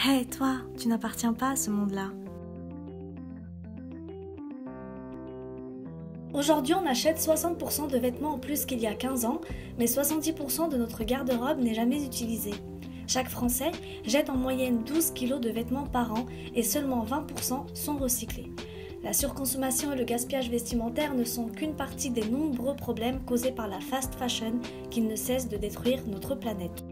Hey, toi, tu n'appartiens pas à ce monde-là. Aujourd'hui, on achète 60% de vêtements en plus qu'il y a 15 ans, mais 70% de notre garde-robe n'est jamais utilisé. Chaque Français jette en moyenne 12 kg de vêtements par an et seulement 20% sont recyclés. La surconsommation et le gaspillage vestimentaire ne sont qu'une partie des nombreux problèmes causés par la fast fashion qui ne cesse de détruire notre planète.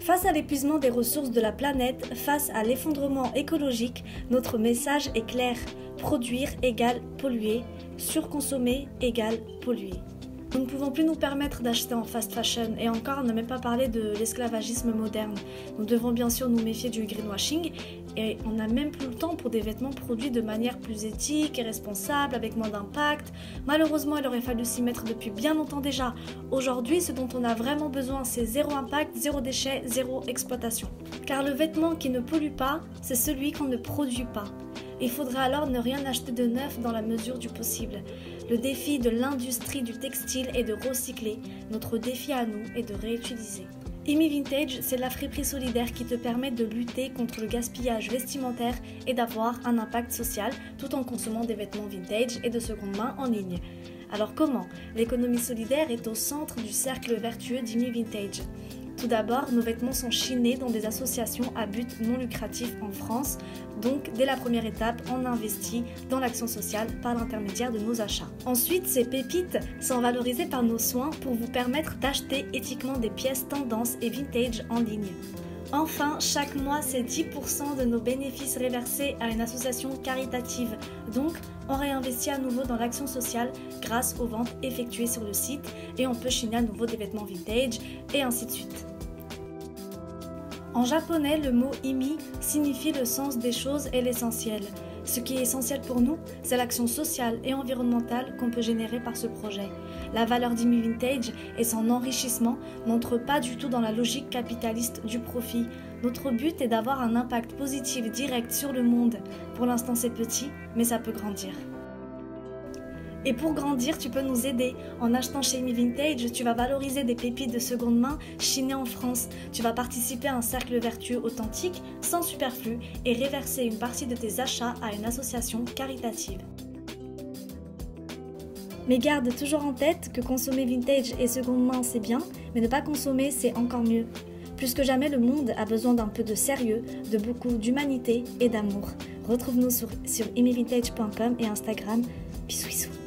Face à l'épuisement des ressources de la planète, face à l'effondrement écologique, notre message est clair. Produire égale polluer, surconsommer égale polluer. Nous ne pouvons plus nous permettre d'acheter en fast fashion et encore ne même pas parler de l'esclavagisme moderne. Nous devons bien sûr nous méfier du greenwashing et on n'a même plus le temps pour des vêtements produits de manière plus éthique et responsable, avec moins d'impact. Malheureusement, il aurait fallu s'y mettre depuis bien longtemps déjà. Aujourd'hui, ce dont on a vraiment besoin, c'est zéro impact, zéro déchet, zéro exploitation. Car le vêtement qui ne pollue pas, c'est celui qu'on ne produit pas. Il faudra alors ne rien acheter de neuf dans la mesure du possible. Le défi de l'industrie du textile est de recycler. Notre défi à nous est de réutiliser. Imi Vintage, c'est la friperie solidaire qui te permet de lutter contre le gaspillage vestimentaire et d'avoir un impact social tout en consommant des vêtements vintage et de seconde main en ligne. Alors comment ? L'économie solidaire est au centre du cercle vertueux d'Imi Vintage. Tout d'abord, nos vêtements sont chinés dans des associations à but non lucratif en France. Donc, dès la première étape, on investit dans l'action sociale par l'intermédiaire de nos achats. Ensuite, ces pépites sont valorisées par nos soins pour vous permettre d'acheter éthiquement des pièces tendance et vintage en ligne. Enfin, chaque mois, c'est 10% de nos bénéfices réversés à une association caritative. Donc, on réinvestit à nouveau dans l'action sociale grâce aux ventes effectuées sur le site et on peut chiner à nouveau des vêtements vintage et ainsi de suite. En japonais, le mot imi signifie le sens des choses et l'essentiel. Ce qui est essentiel pour nous, c'est l'action sociale et environnementale qu'on peut générer par ce projet. La valeur d'Imi Vintage et son enrichissement n'entrent pas du tout dans la logique capitaliste du profit. Notre but est d'avoir un impact positif direct sur le monde. Pour l'instant, c'est petit, mais ça peut grandir. Et pour grandir, tu peux nous aider. En achetant chez Imi Vintage, tu vas valoriser des pépites de seconde main chinées en France. Tu vas participer à un cercle vertueux authentique, sans superflu, et réverser une partie de tes achats à une association caritative. Mais garde toujours en tête que consommer vintage et seconde main, c'est bien, mais ne pas consommer, c'est encore mieux. Plus que jamais, le monde a besoin d'un peu de sérieux, de beaucoup d'humanité et d'amour. Retrouve-nous sur imivintage.com et Instagram. Bisous bisous.